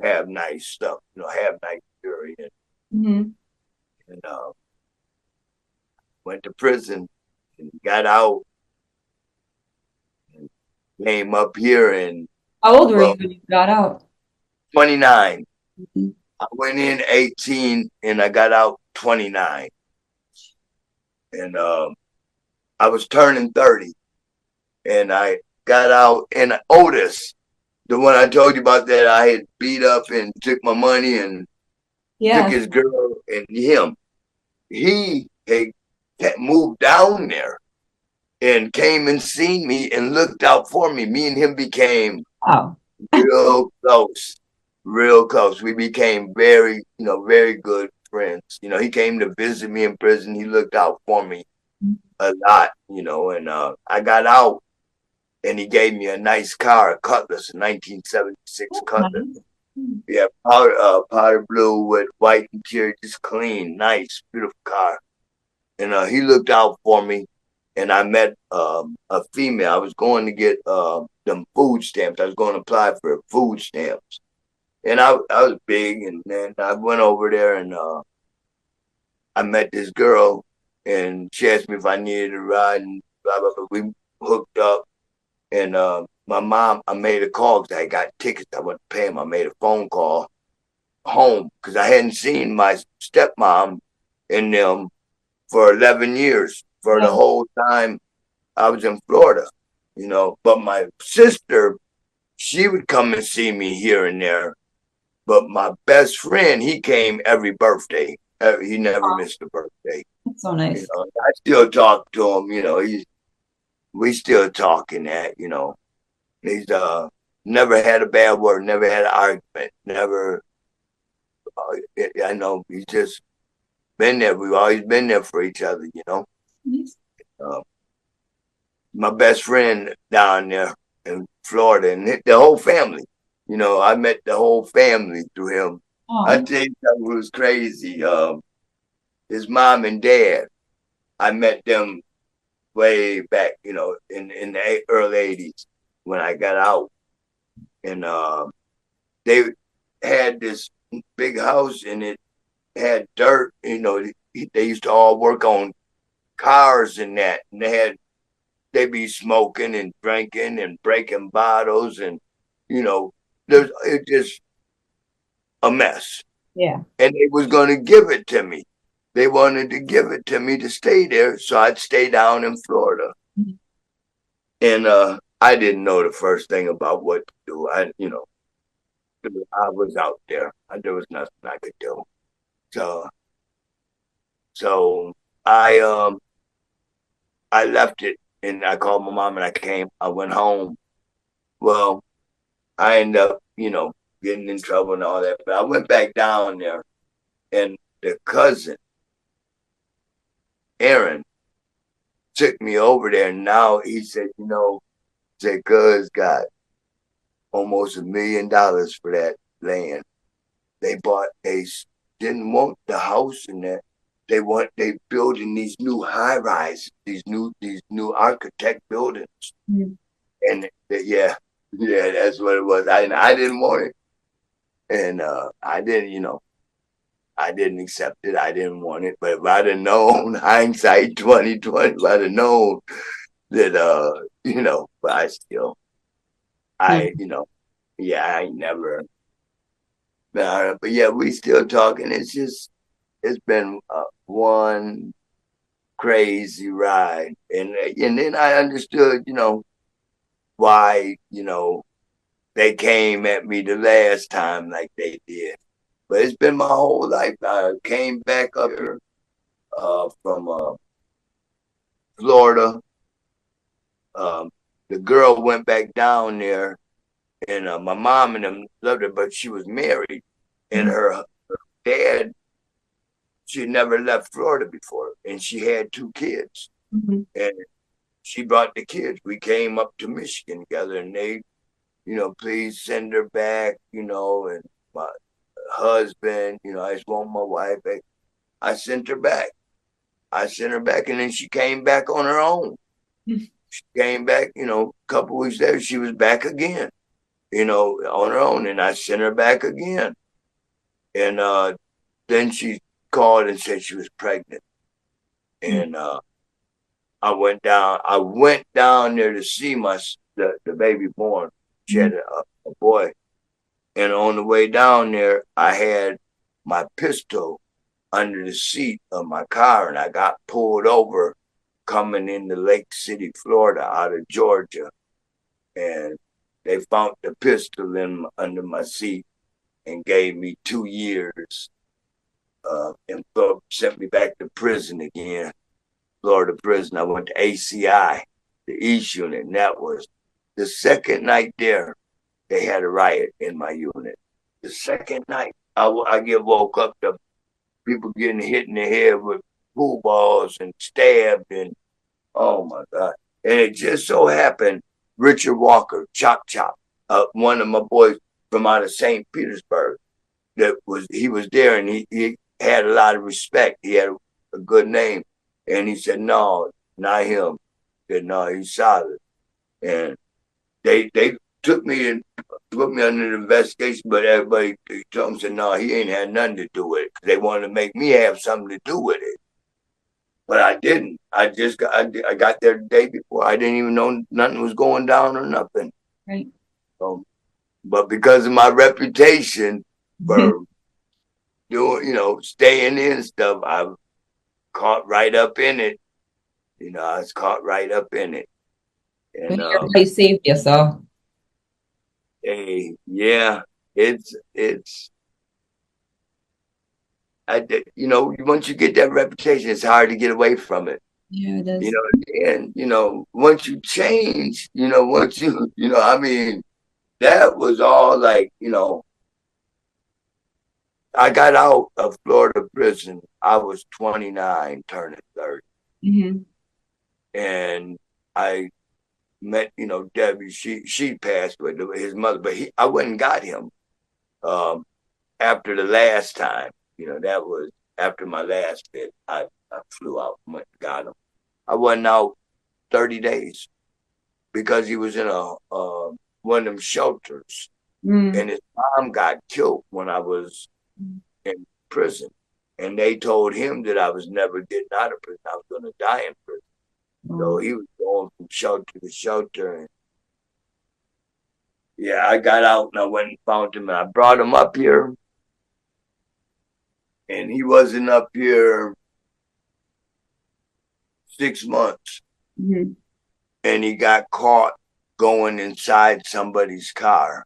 have nice stuff, have nice jewelry. And went to prison and got out and came up here. And how old were you when you got out? 29. I went in 18 and I got out 29. And I was turning 30. And I got out, and Otis, the one I told you about that I had beat up and took my money and took his girl, and he had moved down there and came and seen me and looked out for me. Me and him became real close. We became very good friends. He came to visit me in prison. He looked out for me a lot, and I got out and he gave me a nice car, a Cutlass, a 1976 Cutlass. Yeah, powder blue with white interior, just clean, nice, beautiful car. and he looked out for me. And I met a female. I was going to get them food stamps. I was going to apply for food stamps. And I was big, and then I went over there, and I met this girl, and she asked me if I needed a ride, and blah, blah, blah. We hooked up, and my mom, I made a call because I got tickets. I went to pay them. I made a phone call home because I hadn't seen my stepmom in them for 11 years. For the whole time I was in Florida, but my sister, she would come and see me here and there. But my best friend, he came every birthday. He never missed a birthday. That's so nice. I still talk to him, we still talking that, he's never had a bad word, never had an argument, never, I know he's just been there. We've always been there for each other, Nice. My best friend down there in Florida, and the whole family. I met the whole family through him. I tell you something was crazy. His mom and dad, I met them way back, in the early 80s when I got out. And they had this big house, and it had dirt. They used to all work on cars and that, and they'd be smoking and drinking and breaking bottles, and it's just a mess. Yeah. And they was going to give it to me. They wanted to give it to me to stay there, so I'd stay down in Florida. Mm-hmm. And I didn't know the first thing about what to do. I was out there. There was nothing I could do. So I left it, and I called my mom, and I went home. Well, I ended up, getting in trouble and all that. But I went back down there, and the cousin, Aaron, took me over there. And now he said, cuz got almost $1 million for that land. They didn't want the house in that. They building these new high rise, these new architect buildings. Mm-hmm. And yeah, that's what it was. I didn't want it. And I didn't accept it. I didn't want it. But if I'd have known, hindsight 2020, if I'd have known that but I still I never but yeah, we still talking. It's been one crazy ride, and then I understood, why they came at me the last time like they did. But it's been my whole life. I came back up here from Florida. The girl went back down there, and my mom and them loved her, but she was married, and her dad, she had never left Florida before, and she had 2 kids. Mm-hmm. And she brought the kids. We came up to Michigan together, and they, please send her back, and my husband, I just want my wife back. I sent her back. And then she came back on her own. Mm-hmm. She came back, a couple weeks later, she was back again, on her own, and I sent her back again. And then she called and said she was pregnant. And I went down there to see the baby born. She had a boy. And on the way down there, I had my pistol under the seat of my car, and I got pulled over coming into Lake City, Florida, out of Georgia. And they found the pistol under my seat and gave me 2 years and sent me back to prison again, Florida prison. I went to ACI, the East Unit, and that was the second night there. They had a riot in my unit. The second night, I get woke up to people getting hit in the head with pool balls and stabbed, and oh my God. And it just so happened, Richard Walker, Chop Chop, one of my boys from out of St. Petersburg, he was there, and he had a lot of respect. He had a good name. And he said, no, not him. He said, no, he's solid. And they took me and put me under the investigation, but everybody told him, said, no, he ain't had nothing to do with it. They wanted to make me have something to do with it. But I didn't. I got there the day before. I didn't even know nothing was going down or nothing. Right. But because of my reputation for doing, staying in stuff, I was caught right up in it. I was caught right up in it. And Everybody saved you, so. hey, yeah, it's once you get that reputation, it's hard to get away from it. Yeah, it is. And once you change, once I mean, that was all like, I got out of Florida prison. I was 29, turning 30. Mm-hmm. And I met, Debbie. She passed with his mother, but I went and got him after the last time. That was after my last bit. I flew out and went and got him. I wasn't out 30 days because he was in one of them shelters. And his mom got killed when I was in prison. And they told him that I was never getting out of prison. I was going to die in prison. So he was going from shelter to shelter. And yeah, I got out and I went and found him and I brought him up here. And he wasn't up here 6 months. Mm-hmm. And he got caught going inside somebody's car.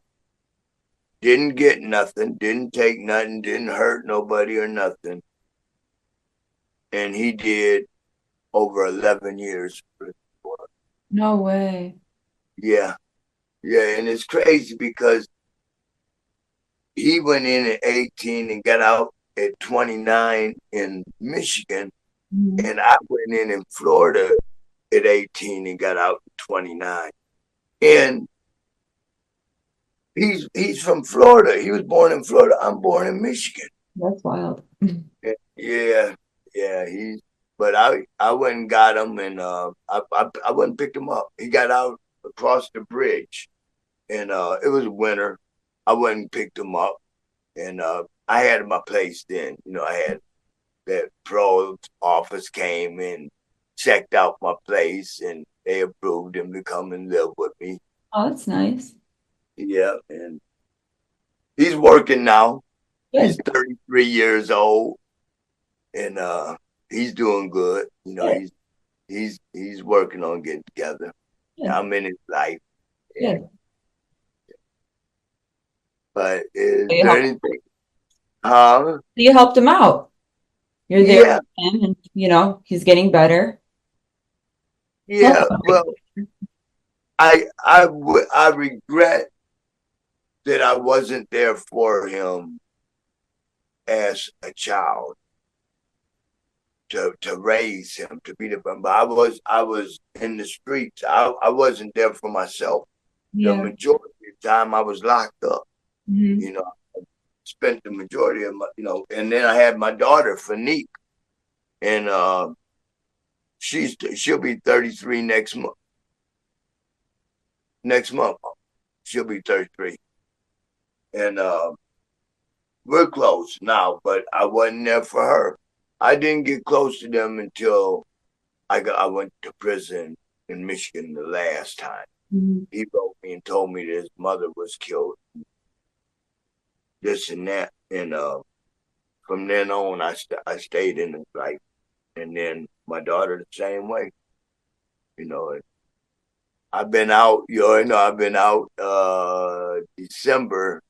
Didn't get nothing, didn't take nothing, didn't hurt nobody or nothing. And he did over 11 years. No way. Yeah. Yeah. And it's crazy because he went in at 18 and got out at 29 in Michigan. Mm-hmm. And I went in Florida at 18 and got out at 29. And he's from Florida. He was born in Florida. I'm born in Michigan. That's wild. Yeah. But I went and got him, and I went and picked him up. He got out across the bridge, and it was winter. I went and picked him up, and I had my place then. I had that pro office came and checked out my place, and they approved him to come and live with me. Oh, that's nice. Yeah, and he's working now. Good. He's 33 years old, and he's doing good. He's working on getting together. Yeah. I'm in his life. Yeah. But is there anything? Huh? You helped him out. You're there with him, and he's getting better. Yeah. Well, I regret that I wasn't there for him as a child to raise him, to be the but I was in the streets. I wasn't there for myself. Yeah. The majority of the time I was locked up. Mm-hmm. I spent the majority of my, and then I had my daughter, Fanique, and she'll be 33 next month. Next month, she'll be 33. And we're close now, but I wasn't there for her. I didn't get close to them until I went to prison in Michigan the last time. Mm-hmm. He wrote me and told me that his mother was killed, this and that. And from then on, I stayed in his life. And then my daughter the same way. I've been out, I've been out December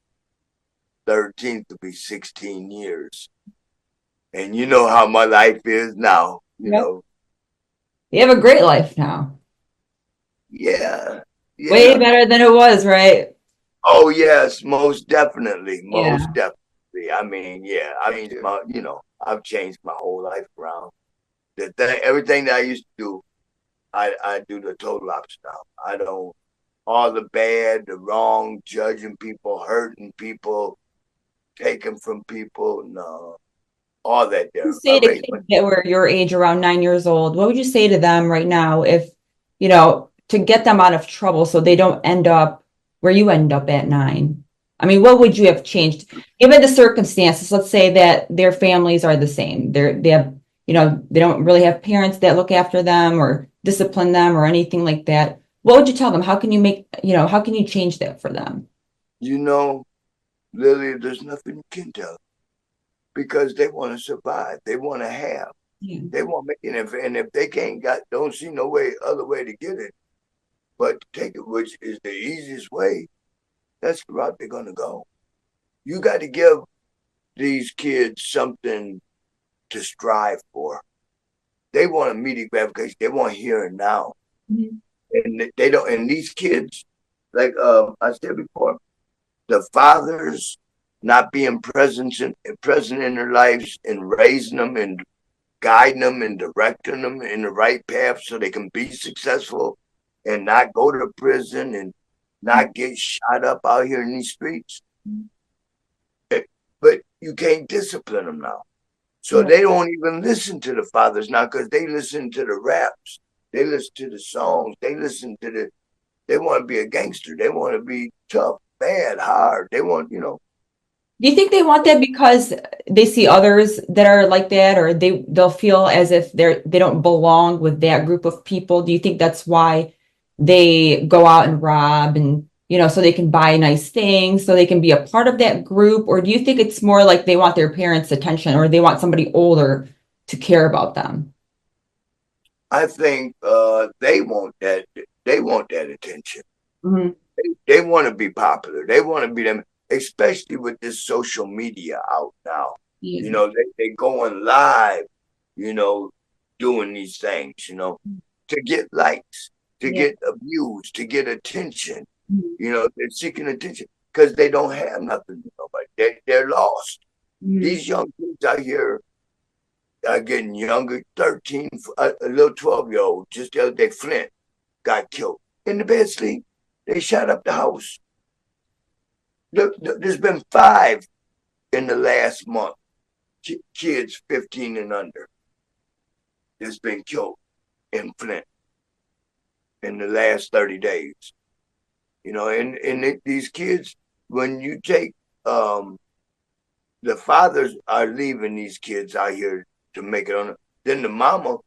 13th to be 16 years. And you know how my life is now, you know. You have a great life now. Yeah. Way better than it was, right? Oh, yes, most definitely. Most definitely. I mean, I've changed my whole life around. Everything that I used to do, I do the total opposite now. I don't, all the bad, the wrong, judging people, hurting people, taking from people, no. all that there. You say to kids that were your age, around 9 years old, what would you say to them right now if, to get them out of trouble so they don't end up where you end up at 9? I mean, what would you have changed given the circumstances? Let's say that their families are the same. They have, they don't really have parents that look after them or discipline them or anything like that. What would you tell them? How can how can you change that for them? Lily, there's nothing you can tell because they want to survive. They want to have. Yeah. They want to make it. And if they don't see no other way to get it, but to take it, which is the easiest way, that's the route they're going to go. You got to give these kids something to strive for. They want immediate gratification. They want here and now. Mm-hmm. And they don't. And these kids, like I said before, the fathers not being present in their lives and raising them and guiding them and directing them in the right path so they can be successful and not go to prison and not get shot up out here in these streets. But you can't discipline them now. So they don't even listen to the fathers now because they listen to the raps. They listen to the songs. They want to be a gangster. They want to be tough, bad, hard. They want, Do you think they want that because they see others that are like that, or they'll feel as if they don't belong with that group of people? Do you think that's why they go out and rob and, so they can buy nice things, so they can be a part of that group? Or do you think it's more like they want their parents' attention or they want somebody older to care about them? I think they want that. They want that attention. Mm-hmm. They want to be popular. They want to be them, especially with this social media out now. Yeah. They going live, doing these things, to get likes, to get views, to get attention. Mm-hmm. They're seeking attention because they don't have nothing to nobody. They're lost. Mm-hmm. These young kids out here are getting younger, 13, a little 12-year-old, just the other day, Flint, got killed in the bed sleep. They shot up the house. There's been 5 in the last month, kids 15 and under, that's been killed in Flint in the last 30 days. And these kids, when you take, the fathers are leaving these kids out here to make it on. Then the mama,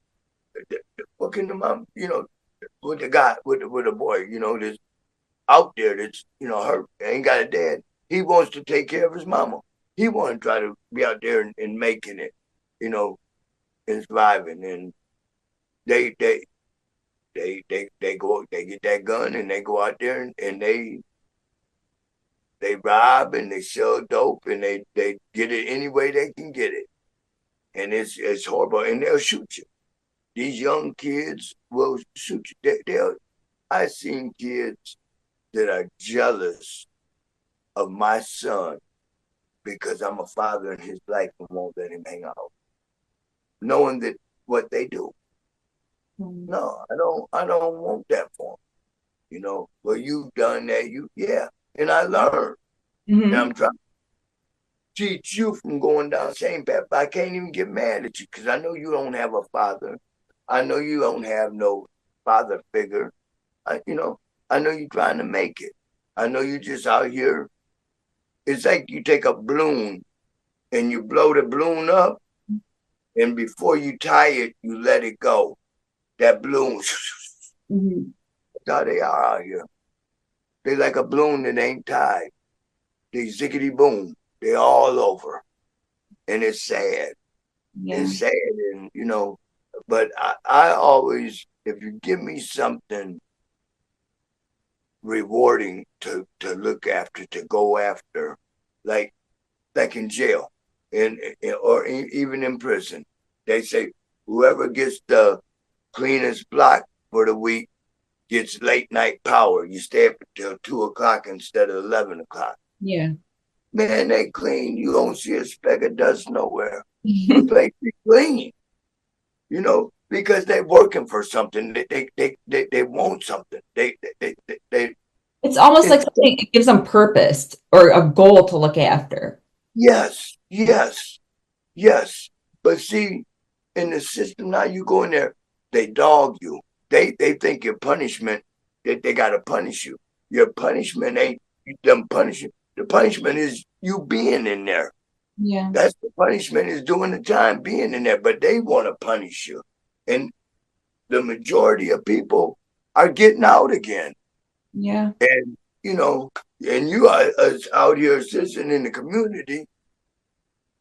what can the mom, with the guy, with the boy, that's out there that's, hurt, ain't got a dad. He wants to take care of his mama. He wants to try to be out there and making it, and surviving. And they get that gun and they go out there and they rob and they sell dope and they get it any way they can get it. And it's horrible. And they'll shoot you. These young kids will shoot you. I've seen kids that are jealous of my son because I'm a father in his life and won't let him hang out, knowing that what they do. Mm-hmm. No, I don't want that for him. Well, you've done that, and I learned. Mm-hmm. And I'm trying to teach you from going down the same path. But I can't even get mad at you because I know you don't have a father. I know you don't have no father figure. I know you're trying to make it. I know you just out here. It's like you take a balloon and you blow the balloon up, and before you tie it, you let it go. That balloon, mm-hmm. That's how they are out here. They like a balloon that ain't tied. They ziggity boom. They all over. And it's sad. Yeah. It's sad. And, but I always, if you give me something rewarding to look after, to go after, like in jail or even in prison, they say whoever gets the cleanest block for the week gets late night power. You stay up until 2:00 instead of 11 o'clock. Yeah. Man, they clean. You don't see a speck of dust nowhere. The place is clean. Because they're working for something. They want something. It's almost like something, it gives them purpose or a goal to look after. Yes. Yes. But see, in the system now, you go in there, they dog you. They think your punishment, that they got to punish you. Your punishment ain't them punishing. The punishment is you being in there. Yeah. That's the punishment, is doing the time, being in there. But they want to punish you. And the majority of people are getting out again. Yeah. And, you know, and you are out here assisting in the community.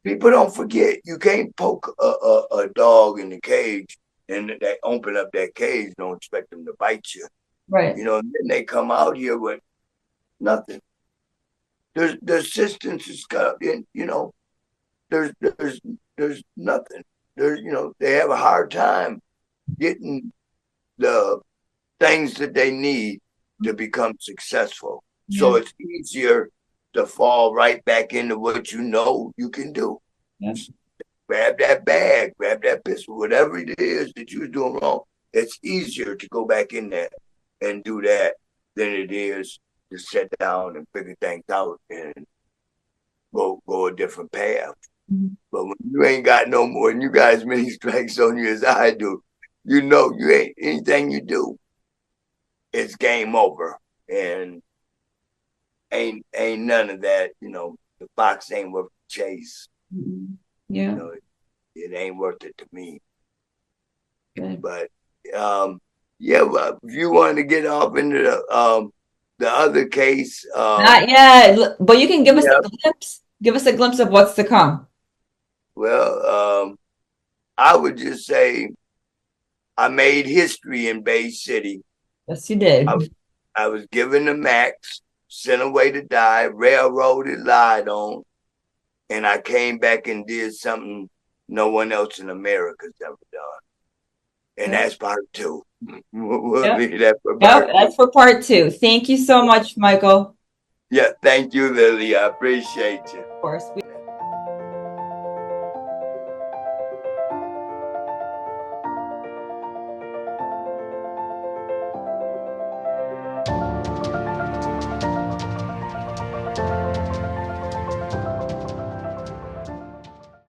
People don't forget, you can't poke a dog in the cage and they open up that cage, don't expect them to bite you. Right. You know, and then they come out here with nothing. The assistance is got, you know, there's nothing. There's, you know, they have a hard time getting the things that they need to become successful. Yeah. So it's easier to fall right back into what you know you can do. Yeah. Grab that bag, grab that pistol, whatever it is that you're doing wrong. It's easier to go back in there and do that than it is to sit down and figure things out and go a different path. Mhm. But when you ain't got no more, and you got as many strikes on you as I do, you know you ain't, anything you do, it's game over. And ain't none of that, you know, the fox ain't worth the chase. Mhm. Yeah. You know, it ain't worth it to me. Good. But yeah, well, if you wanted to get off into the other case, Not yet, but you can give us yeah, a glimpse. Give us a glimpse of what's to come. well, I would just say I made history in Bay City. Yes, you did. I was given the max, sent away to die, railroaded, lied on, and I came back and did something no one else in America's ever done. And that's part two. We'll Yep. leave that for Yep, part that's for part 2. Thank you so much, Michael. Yeah, thank you, Lily. I appreciate you. Of course.